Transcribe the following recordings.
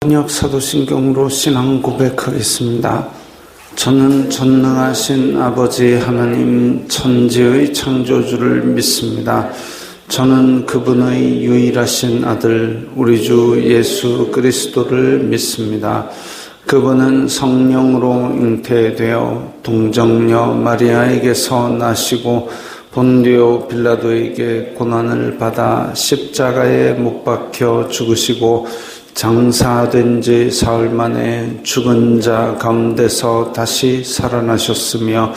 번역 사도신경으로 신앙 고백하겠습니다. 저는 전능하신 아버지 하나님 천지의 창조주를 믿습니다. 저는 그분의 유일하신 아들 우리 주 예수 그리스도를 믿습니다. 그분은 성령으로 잉태되어 동정녀 마리아에게서 나시고 본디오 빌라도에게 고난을 받아 십자가에 못 박혀 죽으시고 장사된 지 사흘 만에 죽은 자 가운데서 다시 살아나셨으며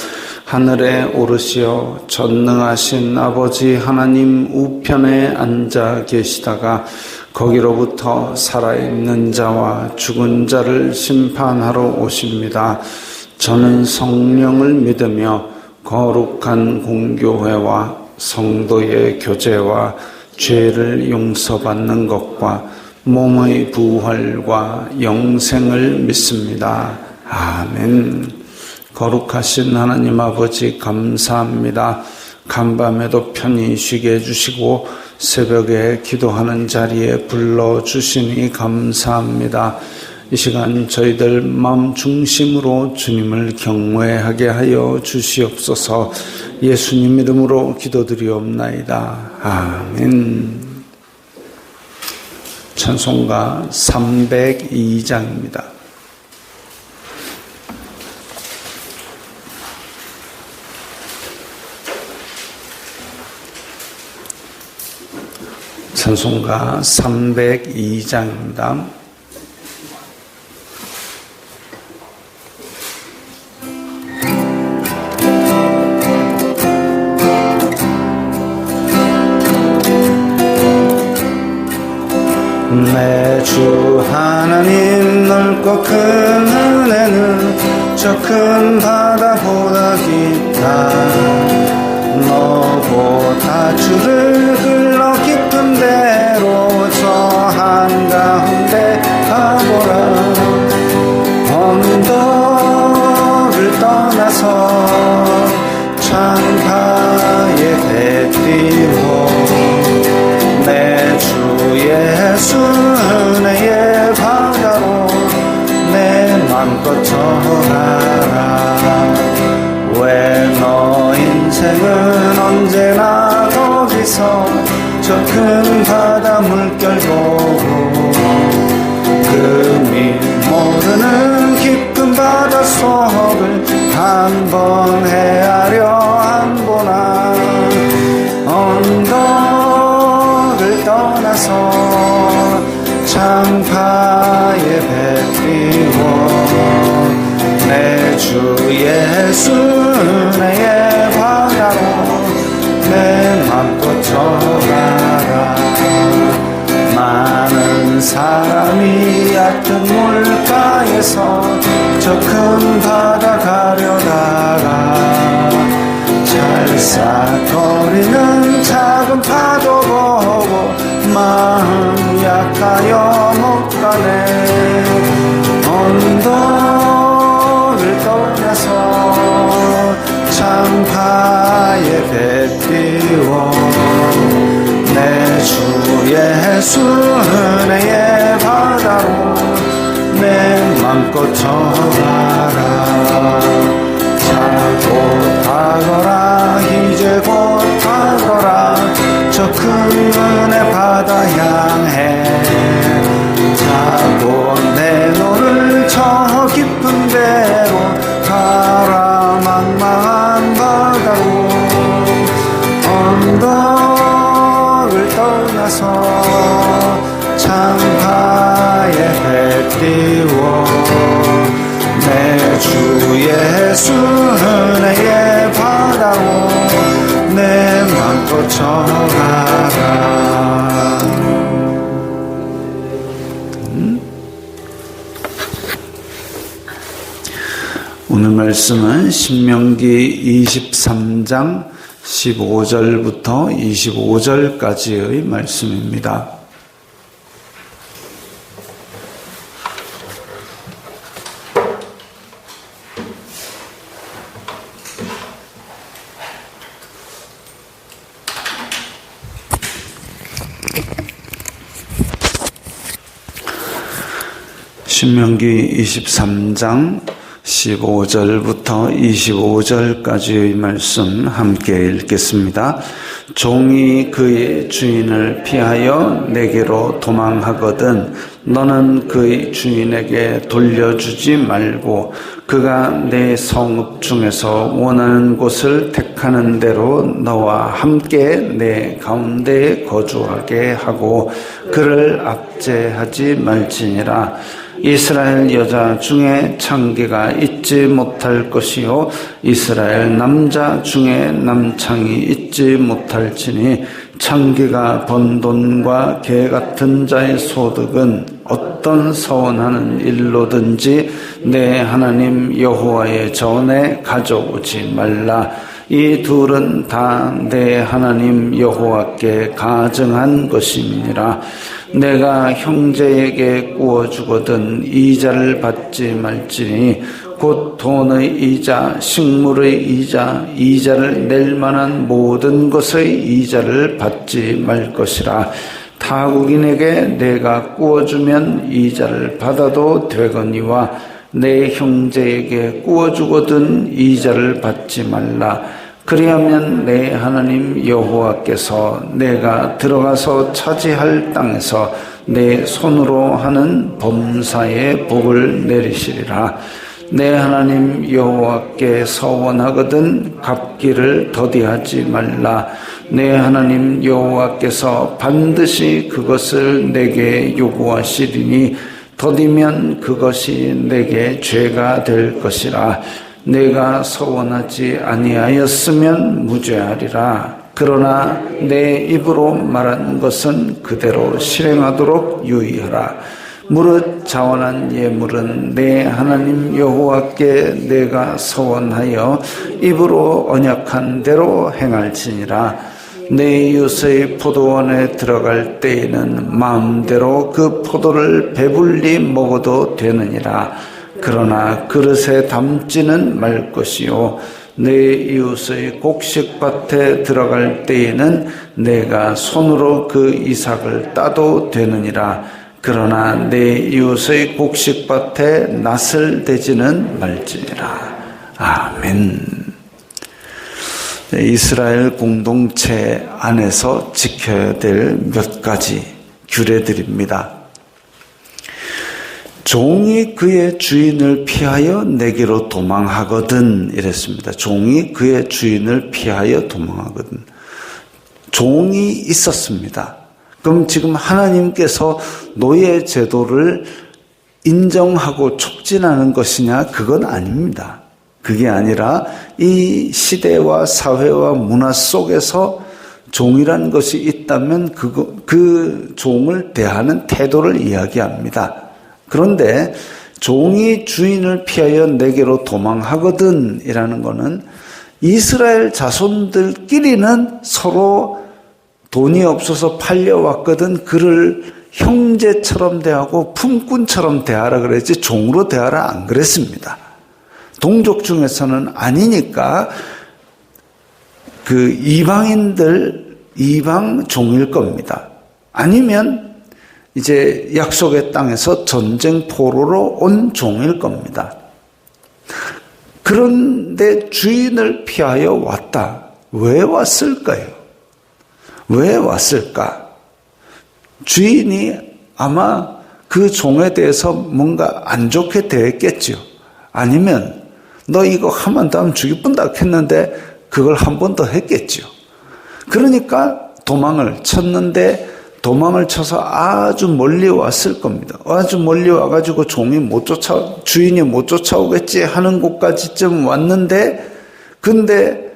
하늘에 오르시어 전능하신 아버지 하나님 우편에 앉아 계시다가 거기로부터 살아있는 자와 죽은 자를 심판하러 오십니다. 저는 성령을 믿으며 거룩한 공교회와 성도의 교제와 죄를 용서받는 것과 몸의 부활과 영생을 믿습니다. 아멘. 거룩하신 하나님 아버지 감사합니다. 간밤에도 편히 쉬게 해주시고 새벽에 기도하는 자리에 불러주시니 감사합니다. 이 시간 저희들 마음 중심으로 주님을 경외하게 하여 주시옵소서. 예수님 이름으로 기도드리옵나이다. 아멘. 찬송가 302장입니다. 찬송가 302장입니다. 내 주 하나님 넓고 큰 은혜는 저 큰 바다보다 깊다. 너보다 주를 흘러 깊은 데로 저 한가운데 가보라. 언덕을 떠나서 창가에 배 띄워 내 주 예수 은혜의 바다로 내 맘껏 전하라. 왜 너 인생은 언제나 거기서 저 큰 바다 물결 보고 금이 모르는 깊은 바다 속을 한번 헤아려 안 보나. 언덕을 떠나서 창파에 배 띄워 내 주 예수 은혜의 바다로 내 맘껏 전하라. 많은 사람이 얕은 물가에서 저 큰 바다 가려다가 찰싹거리는 작은 파도 보고 마음 약하여 못 가네. 언덕을 떠나서 창파에 배 띄워 내 주 예수 은혜의 바다로 내 맘껏 전하라. 자 곧 가거라 이제 곧 가거라 저 큰 은혜 바다 향해. 자 곧 내 노를 저 깊은 데로 가라. 망망한 바다로 언덕을 떠나서 창파에 배 띄워 내 주 예수 은혜의 바다로 내 맘껏 전하라. 오늘 말씀은 신명기 23장 15절부터 25절까지의 말씀입니다. 신명기 23장 15절부터 25절까지의 말씀 함께 읽겠습니다. 종이 그의 주인을 피하여 내게로 도망하거든 너는 그의 주인에게 돌려주지 말고 그가 내 성읍 중에서 원하는 곳을 택하는 대로 너와 함께 내 가운데에 거주하게 하고 그를 압제하지 말지니라. 이스라엘 여자 중에 창기가 있지 못할 것이요 이스라엘 남자 중에 남창이 있지 못할지니 창기가 번 돈과 개 같은 자의 소득은 어떤 서원하는 일로든지 내 하나님 여호와의 전에 가져오지 말라. 이 둘은 다 내 하나님 여호와께 가증한 것임이니라. 내가 형제에게 구워주거든 이자를 받지 말지니 곧 돈의 이자, 식물의 이자, 이자를 낼 만한 모든 것의 이자를 받지 말 것이라. 타국인에게 내가 구워주면 이자를 받아도 되거니와 내 형제에게 구워주거든 이자를 받지 말라. 그리하면 내 하나님 여호와께서 내가 들어가서 차지할 땅에서 내 손으로 하는 범사의 복을 내리시리라. 내 하나님 여호와께 서원하거든 갚기를 더디하지 말라. 내 하나님 여호와께서 반드시 그것을 내게 요구하시리니 더디면 그것이 내게 죄가 될 것이라. 내가 서원하지 아니하였으면 무죄하리라. 그러나 내 입으로 말한 것은 그대로 실행하도록 유의하라. 무릇 자원한 예물은 내 하나님 여호와께 내가 서원하여 입으로 언약한 대로 행할지니라. 내 이웃의 포도원에 들어갈 때에는 마음대로 그 포도를 배불리 먹어도 되느니라. 그러나 그릇에 담지는 말 것이요 내 이웃의 곡식밭에 들어갈 때에는 내가 손으로 그 이삭을 따도 되느니라. 그러나 내 이웃의 곡식밭에 낫을 대지는 말지니라. 아멘. 이스라엘 공동체 안에서 지켜야 될 몇 가지 규례들입니다. 종이 그의 주인을 피하여 내게로 도망하거든 이랬습니다. 종이 그의 주인을 피하여 도망하거든. 종이 있었습니다. 그럼 지금 하나님께서 노예 제도를 인정하고 촉진하는 것이냐? 그건 아닙니다. 그게 아니라 이 시대와 사회와 문화 속에서 종이라는 것이 있다면 그 종을 대하는 태도를 이야기합니다. 그런데 종이 주인을 피하여 내게로 도망하거든 이라는 것은 이스라엘 자손들끼리는 서로 돈이 없어서 팔려왔거든 그를 형제처럼 대하고 품꾼처럼 대하라 그랬지 종으로 대하라 안 그랬습니다. 동족 중에서는 아니니까 그 이방 종일 겁니다. 아니면 이제 약속의 땅에서 전쟁 포로로 온 종일 겁니다. 그런데 주인을 피하여 왔다. 왜 왔을까요? 왜 왔을까? 주인이 아마 그 종에 대해서 뭔가 안 좋게 대했겠죠. 아니면 너 이거 하면 다음 죽이뿐다 했는데 그걸 한 번 더 했겠죠. 그러니까 도망을 쳤는데 도망을 쳐서 아주 멀리 왔을 겁니다. 아주 멀리 와가지고 주인이 못 쫓아오겠지 하는 곳까지쯤 왔는데, 근데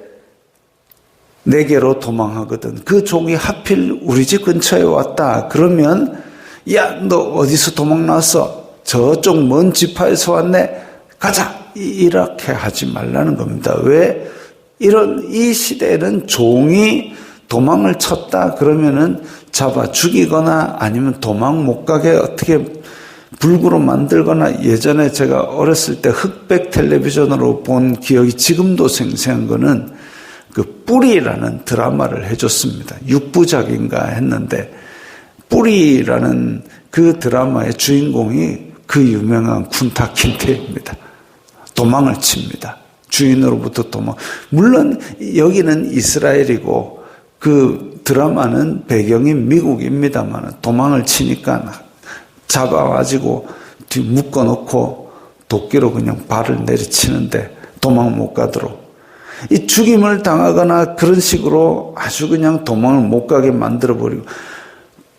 내게로 도망하거든. 그 종이 하필 우리 집 근처에 왔다. 그러면, 야, 너 어디서 도망 나왔어? 저쪽 먼 지파에서 왔네? 가자! 이렇게 하지 말라는 겁니다. 왜? 이 시대에는 종이 도망을 쳤다 그러면은 잡아 죽이거나 아니면 도망 못 가게 어떻게 불구로 만들거나 예전에 제가 어렸을 때 흑백 텔레비전으로 본 기억이 지금도 생생한 거는 그 뿌리라는 드라마를 해줬습니다. 6부작인가 했는데 뿌리라는 그 드라마의 주인공이 그 유명한 쿤타 킨테입니다. 도망을 칩니다. 주인으로부터 도망. 물론 여기는 이스라엘이고 그 드라마는 배경이 미국입니다만 도망을 치니까 잡아가지고 뒤 묶어놓고 도끼로 그냥 발을 내리치는데 도망 못 가도록. 이 죽임을 당하거나 그런 식으로 아주 그냥 도망을 못 가게 만들어버리고,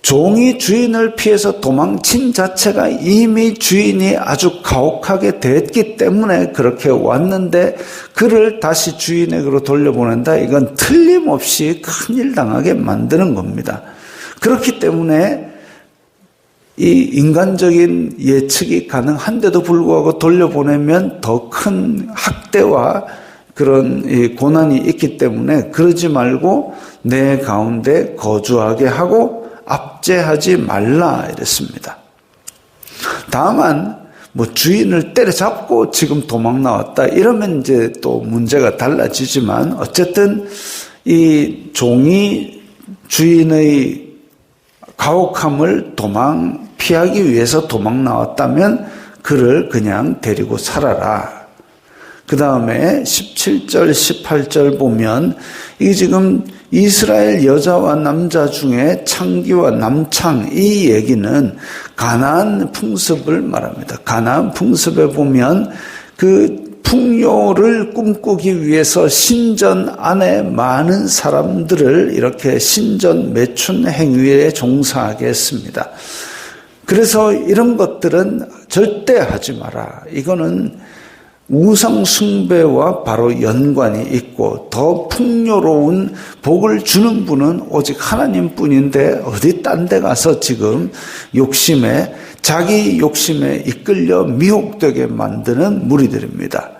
종이 주인을 피해서 도망친 자체가 이미 주인이 아주 가혹하게 됐기 때문에 그렇게 왔는데 그를 다시 주인에게로 돌려보낸다. 이건 틀림없이 큰일 당하게 만드는 겁니다. 그렇기 때문에 이 인간적인 예측이 가능한데도 불구하고 돌려보내면 더 큰 학대와 그런 고난이 있기 때문에 그러지 말고 내 가운데 거주하게 하고 압제하지 말라 이랬습니다. 다만 뭐 주인을 때려잡고 지금 도망 나왔다 이러면 이제 또 문제가 달라지지만 어쨌든 이 종이 주인의 가혹함을 피하기 위해서 도망 나왔다면 그를 그냥 데리고 살아라. 그 다음에 17절, 18절 보면 이게 지금 이스라엘 여자와 남자 중에 창기와 남창 이 얘기는 가나안 풍습을 말합니다. 가나안 풍습에 보면 그 풍요를 꿈꾸기 위해서 신전 안에 많은 사람들을 이렇게 신전 매춘 행위에 종사하게 했습니다. 그래서 이런 것들은 절대 하지 마라. 이거는 우상 숭배와 바로 연관이 있고 더 풍요로운 복을 주는 분은 오직 하나님뿐인데 어디 딴 데 가서 지금 자기 욕심에 이끌려 미혹되게 만드는 무리들입니다.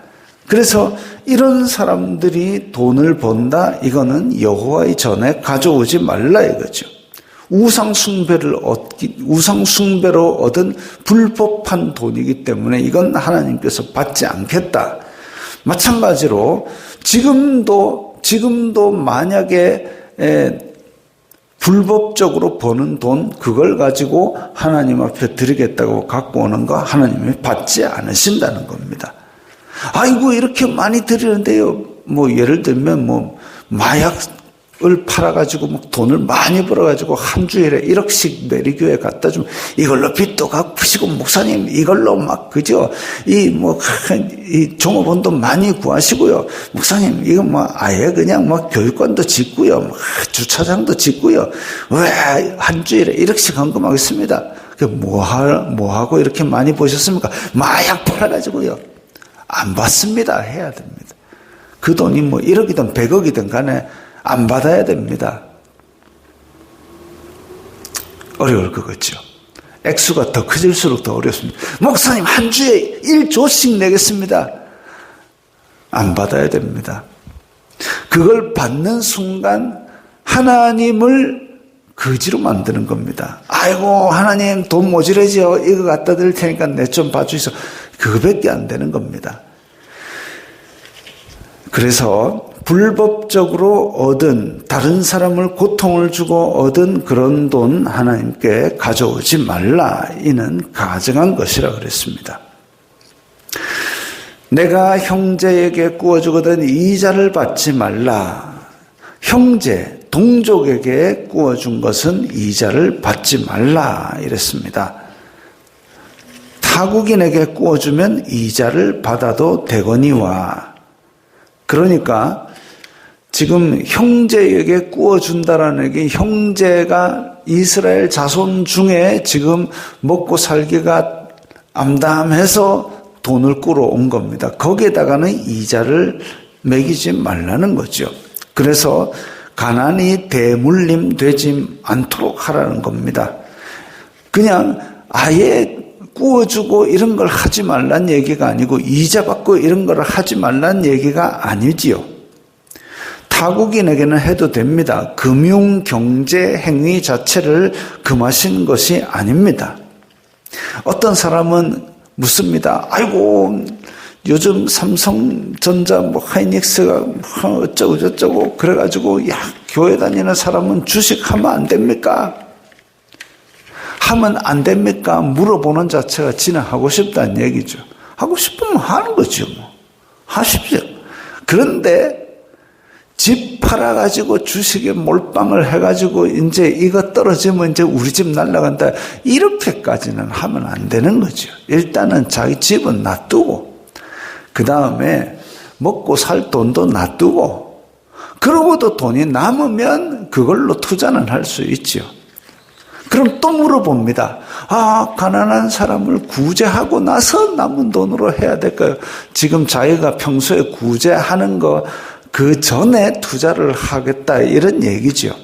그래서 이런 사람들이 돈을 번다. 이거는 여호와의 전에 가져오지 말라 이거죠. 우상 숭배로 얻은 불법한 돈이기 때문에 이건 하나님께서 받지 않겠다. 마찬가지로 지금도 만약에 불법적으로 버는 돈 그걸 가지고 하나님 앞에 드리겠다고 갖고 오는 거 하나님이 받지 않으신다는 겁니다. 아이고 이렇게 많이 드리는데요. 뭐 예를 들면 마약을 팔아가지고 돈을 많이 벌어가지고 한 주일에 1억씩 매리교회 갖다 주면 이걸로 빚도 갚으시고 목사님 이걸로 이 종업원도 많이 구하시고요. 목사님 이거 아예 그냥 교육관도 짓고요. 주차장도 짓고요. 왜 한 주일에 1억씩 헌금하겠습니다. 뭐 하고 이렇게 많이 버셨습니까? 마약 팔아가지고요. 안 받습니다. 해야 됩니다. 그 돈이 1억이든 100억이든 간에 안 받아야 됩니다. 어려울 거겠죠. 액수가 더 커질수록 더 어렵습니다. 목사님 한 주에 1조씩 내겠습니다. 안 받아야 됩니다. 그걸 받는 순간 하나님을 거지로 만드는 겁니다. 아이고 하나님 돈 모자라지요. 이거 갖다 드릴 테니까 내 좀 봐주이소. 그거밖에 안 되는 겁니다. 그래서 불법적으로 얻은 다른 사람을 고통을 주고 얻은 그런 돈 하나님께 가져오지 말라. 이는 가증한 것이라 그랬습니다. 내가 형제에게 구워주거든 이자를 받지 말라. 형제, 동족에게 구워준 것은 이자를 받지 말라 이랬습니다. 타국인에게 구워주면 이자를 받아도 되거니와. 그러니까 지금 형제에게 구워준다라는 게 형제가 이스라엘 자손 중에 지금 먹고 살기가 암담해서 돈을 꾸러온 겁니다. 거기에다가는 이자를 매기지 말라는 거죠. 그래서 가난이 대물림 되지 않도록 하라는 겁니다. 그냥 아예 구워주고 이런 걸 하지 말란 얘기가 아니고 이자 받고 이런 걸 하지 말란 얘기가 아니지요. 타국인에게는 해도 됩니다. 금융 경제 행위 자체를 금하신 것이 아닙니다. 어떤 사람은 묻습니다. 아이고 요즘 삼성전자 하이닉스가 어쩌고 저쩌고 그래가지고 교회 다니는 사람은 주식하면 안 됩니까? 하면 안 됩니까? 물어보는 자체가 지는 하고 싶다는 얘기죠. 하고 싶으면 하는 거죠. 뭐. 하십시오. 그런데 집 팔아가지고 주식에 몰빵을 해가지고 이제 이거 떨어지면 이제 우리 집 날아간다. 이렇게까지는 하면 안 되는 거죠. 일단은 자기 집은 놔두고, 그 다음에 먹고 살 돈도 놔두고, 그러고도 돈이 남으면 그걸로 투자는 할 수 있죠. 그럼 또 물어봅니다. 가난한 사람을 구제하고 나서 남은 돈으로 해야 될까요? 지금 자기가 평소에 구제하는 거 그 전에 투자를 하겠다 이런 얘기죠.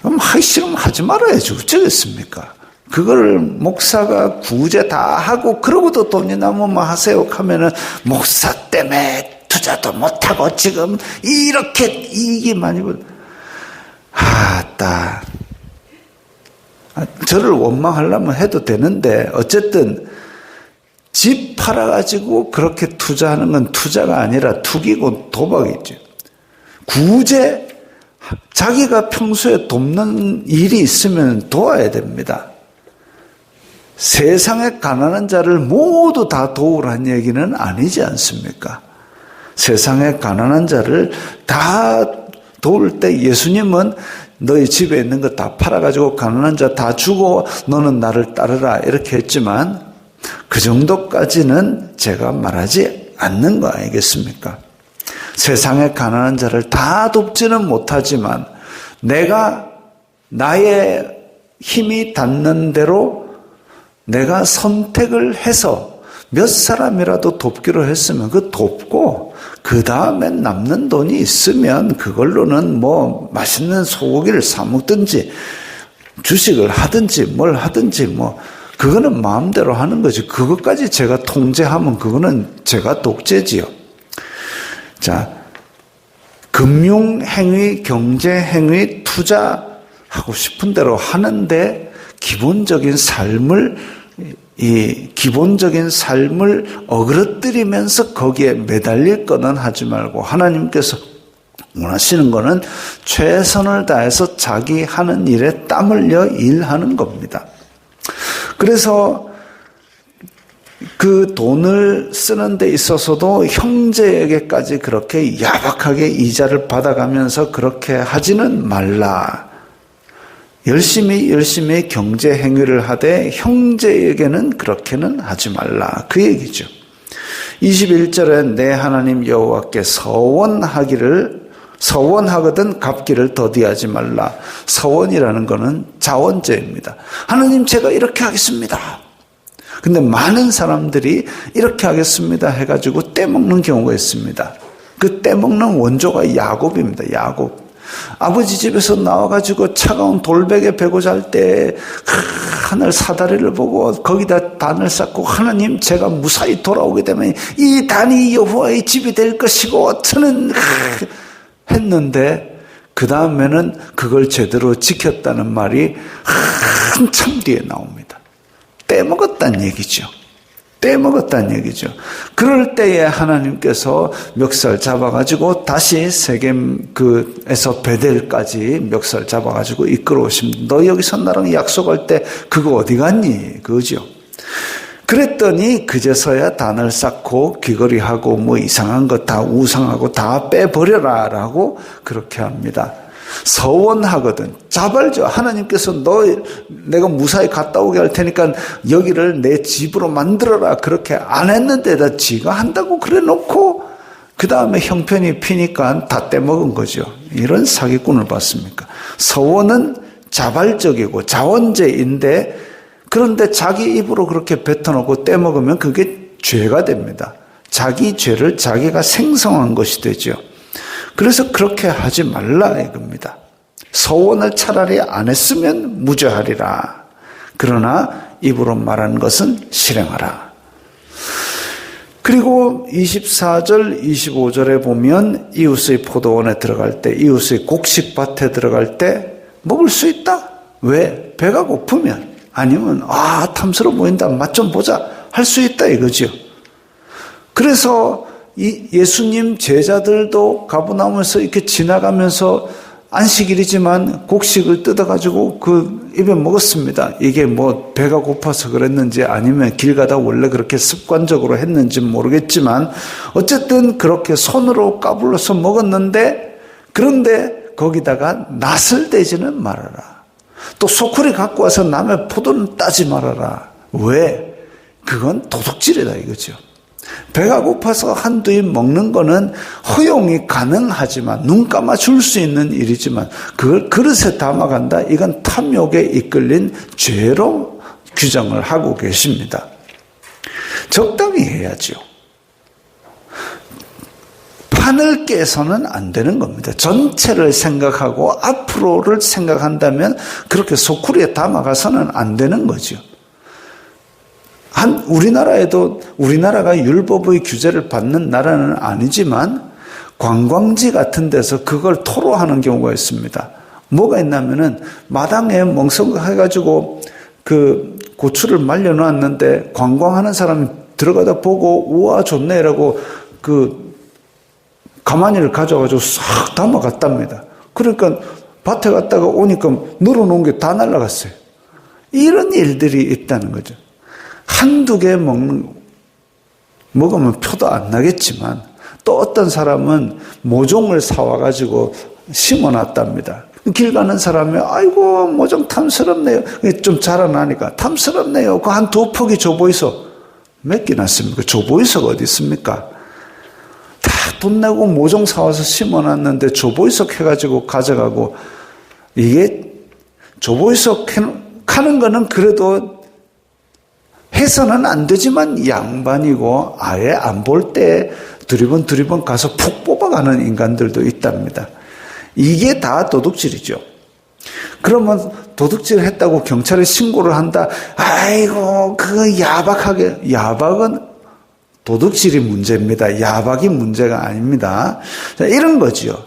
그럼 하기 싫으면 하지 말아야지. 어쩌겠습니까? 그걸 목사가 구제 다 하고 그러고도 돈이 남으면 하세요 하면은 목사 때문에 투자도 못하고 지금 이렇게 이익이 많이 저를 원망하려면 해도 되는데 어쨌든 집 팔아가지고 그렇게 투자하는 건 투자가 아니라 투기고 도박이죠. 구제, 자기가 평소에 돕는 일이 있으면 도와야 됩니다. 세상에 가난한 자를 모두 다 도우라는 얘기는 아니지 않습니까? 세상에 가난한 자를 다 도울 때 예수님은 너희 집에 있는 거 다 팔아가지고 가난한 자 다 주고 너는 나를 따르라 이렇게 했지만 그 정도까지는 제가 말하지 않는 거 아니겠습니까? 세상에 가난한 자를 다 돕지는 못하지만 내가 나의 힘이 닿는 대로 내가 선택을 해서 몇 사람이라도 돕기로 했으면 그 돕고 그 다음엔 남는 돈이 있으면 그걸로는 뭐 맛있는 소고기를 사 먹든지 주식을 하든지 뭘 하든지 뭐 그거는 마음대로 하는 거지. 그것까지 제가 통제하면 그거는 제가 독재지요. 자, 금융행위, 경제행위, 투자하고 싶은 대로 하는데 기본적인 삶을 어그러뜨리면서 거기에 매달릴 거는 하지 말고 하나님께서 원하시는 거는 최선을 다해서 자기 하는 일에 땀 흘려 일하는 겁니다. 그래서 그 돈을 쓰는 데 있어서도 형제에게까지 그렇게 야박하게 이자를 받아가면서 그렇게 하지는 말라. 열심히 경제 행위를 하되 형제에게는 그렇게는 하지 말라. 그 얘기죠. 21절에 내 하나님 여호와께 서원하거든 갚기를 더디하지 말라. 서원이라는 것은 자원죄입니다. 하나님 제가 이렇게 하겠습니다. 근데 많은 사람들이 이렇게 하겠습니다 해가지고 떼먹는 경우가 있습니다. 그 떼먹는 원조가 야곱입니다. 야곱. 아버지 집에서 나와가지고 차가운 돌베개 베고 잘 때 하늘 사다리를 보고 거기다 단을 쌓고 하나님 제가 무사히 돌아오게 되면 이 단이 여호와의 집이 될 것이고 저는 했는데 그 다음에는 그걸 제대로 지켰다는 말이 한참 뒤에 나옵니다. 떼먹었다는 얘기죠. 떼먹었다는 얘기죠. 그럴 때에 하나님께서 멱살 잡아가지고 다시 세겜에서 베델까지 멱살 잡아가지고 이끌어 오십니다. 너 여기서 나랑 약속할 때 그거 어디 갔니? 그거죠. 그랬더니 그제서야 단을 쌓고 귀걸이하고 뭐 이상한 거 다 우상하고 다 빼버려라 라고 그렇게 합니다. 서원하거든. 자발죠. 하나님께서 내가 무사히 갔다 오게 할 테니까 여기를 내 집으로 만들어라. 그렇게 안 했는데다 지가 한다고 그래 놓고 그 다음에 형편이 피니까 다 떼먹은 거죠. 이런 사기꾼을 봤습니까? 서원은 자발적이고 자원죄인데 그런데 자기 입으로 그렇게 뱉어놓고 떼먹으면 그게 죄가 됩니다. 자기 죄를 자기가 생성한 것이 되죠. 그래서 그렇게 하지 말라 이겁니다. 서원을 차라리 안 했으면 무죄하리라. 그러나 입으로 말하는 것은 실행하라. 그리고 24절, 25절에 보면 이웃의 포도원에 들어갈 때, 이웃의 곡식밭에 들어갈 때 먹을 수 있다. 왜? 배가 고프면. 아니면 탐스러워 보인다. 맛 좀 보자. 할 수 있다 이거죠. 그래서 이 예수님 제자들도 가버나움에서 이렇게 지나가면서 안식일이지만 곡식을 뜯어가지고 그 입에 먹었습니다. 이게 뭐 배가 고파서 그랬는지 아니면 길 가다 원래 그렇게 습관적으로 했는지 모르겠지만 어쨌든 그렇게 손으로 까불러서 먹었는데, 그런데 거기다가 낫을 떼지는 말아라. 또 소쿠리 갖고 와서 남의 포도는 따지 말아라. 왜? 그건 도둑질이다 이거죠. 배가 고파서 한두 입 먹는 거는 허용이 가능하지만, 눈 감아 줄 수 있는 일이지만 그걸 그릇에 담아간다, 이건 탐욕에 이끌린 죄로 규정을 하고 계십니다. 적당히 해야죠. 판을 깨서는 안 되는 겁니다. 전체를 생각하고 앞으로를 생각한다면 그렇게 소쿠리에 담아가서는 안 되는 거죠. 우리나라에도, 우리나라가 율법의 규제를 받는 나라는 아니지만 관광지 같은 데서 그걸 토로하는 경우가 있습니다. 뭐가 있냐면은 마당에 멍석해가지고 그 고추를 말려놨는데 관광하는 사람이 들어가다 보고 우와 좋네라고 그 가마니를 가져가지고 싹 담아갔답니다. 그러니까 밭에 갔다가 오니까 늘어놓은 게 다 날아갔어요. 이런 일들이 있다는 거죠. 한두 개 먹으면 표도 안 나겠지만 또 어떤 사람은 모종을 사와가지고 심어놨답니다. 길 가는 사람이 아이고 모종 탐스럽네요. 좀 자라나니까 탐스럽네요. 그 한 두 폭이 조보이소. 몇 개 났습니까? 조보이소가 어디 있습니까? 다 돈 내고 모종 사와서 심어놨는데 조보이석 해가지고 가져가고, 이게 조보이석 하는 거는 그래도 해서는 안 되지만 양반이고 아예 안 볼 때 두리번 가서 푹 뽑아가는 인간들도 있답니다. 이게 다 도둑질이죠. 그러면 도둑질 했다고 경찰에 신고를 한다. 아이고 그거 야박하게. 야박은 도둑질이 문제입니다. 야박이 문제가 아닙니다. 자, 이런 거지요.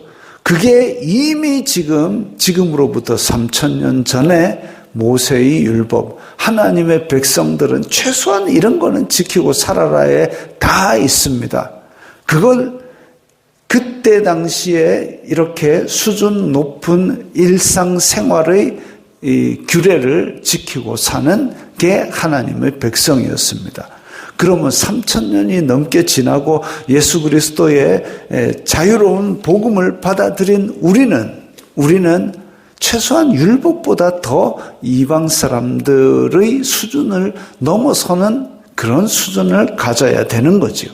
그게 이미 지금으로부터 3000년 전에 모세의 율법, 하나님의 백성들은 최소한 이런 거는 지키고 살아라에 다 있습니다. 그걸 그때 당시에 이렇게 수준 높은 일상생활의 이 규례를 지키고 사는 게 하나님의 백성이었습니다. 그러면 3000년이 넘게 지나고 예수 그리스도의 자유로운 복음을 받아들인 우리는 최소한 율법보다 더 이방 사람들의 수준을 넘어서는 그런 수준을 가져야 되는 거죠.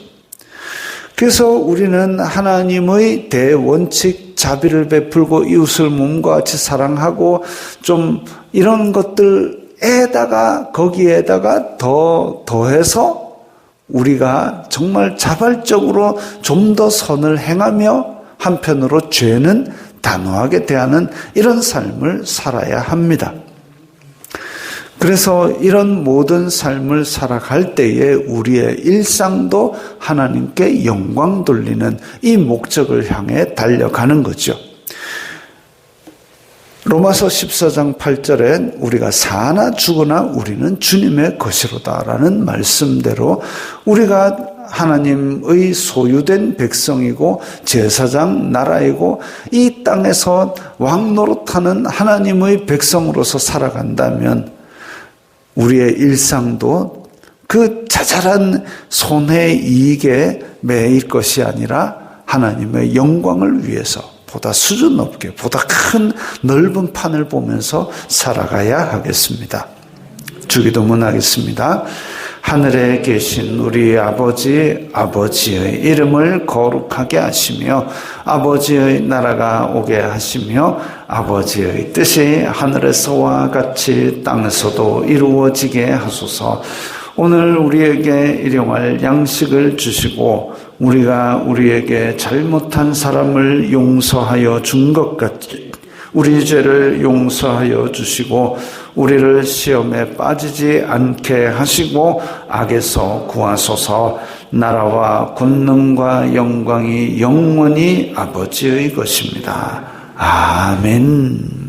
그래서 우리는 하나님의 대원칙, 자비를 베풀고 이웃을 몸과 같이 사랑하고 좀 이런 것들에다가 거기에다가 더해서 우리가 정말 자발적으로 좀 더 선을 행하며 한편으로 죄는 단호하게 대하는 이런 삶을 살아야 합니다. 그래서 이런 모든 삶을 살아갈 때에 우리의 일상도 하나님께 영광 돌리는 이 목적을 향해 달려가는 거죠. 로마서 14장 8절에 우리가 사나 죽으나 우리는 주님의 것이로다라는 말씀대로 우리가 하나님의 소유된 백성이고 제사장 나라이고 이 땅에서 왕노릇하는 하나님의 백성으로서 살아간다면 우리의 일상도 그 자잘한 손해 이익에 매일 것이 아니라 하나님의 영광을 위해서 보다 수준 높게 보다 큰 넓은 판을 보면서 살아가야 하겠습니다. 주기도문 하겠습니다. 하늘에 계신 우리 아버지의 이름을 거룩하게 하시며 아버지의 나라가 오게 하시며 아버지의 뜻이 하늘에서와 같이 땅에서도 이루어지게 하소서. 오늘 우리에게 일용할 양식을 주시고 우리가 우리에게 잘못한 사람을 용서하여 준 것 같이 우리 죄를 용서하여 주시고 우리를 시험에 빠지지 않게 하시고 악에서 구하소서. 나라와 권능과 영광이 영원히 아버지의 것입니다. 아멘.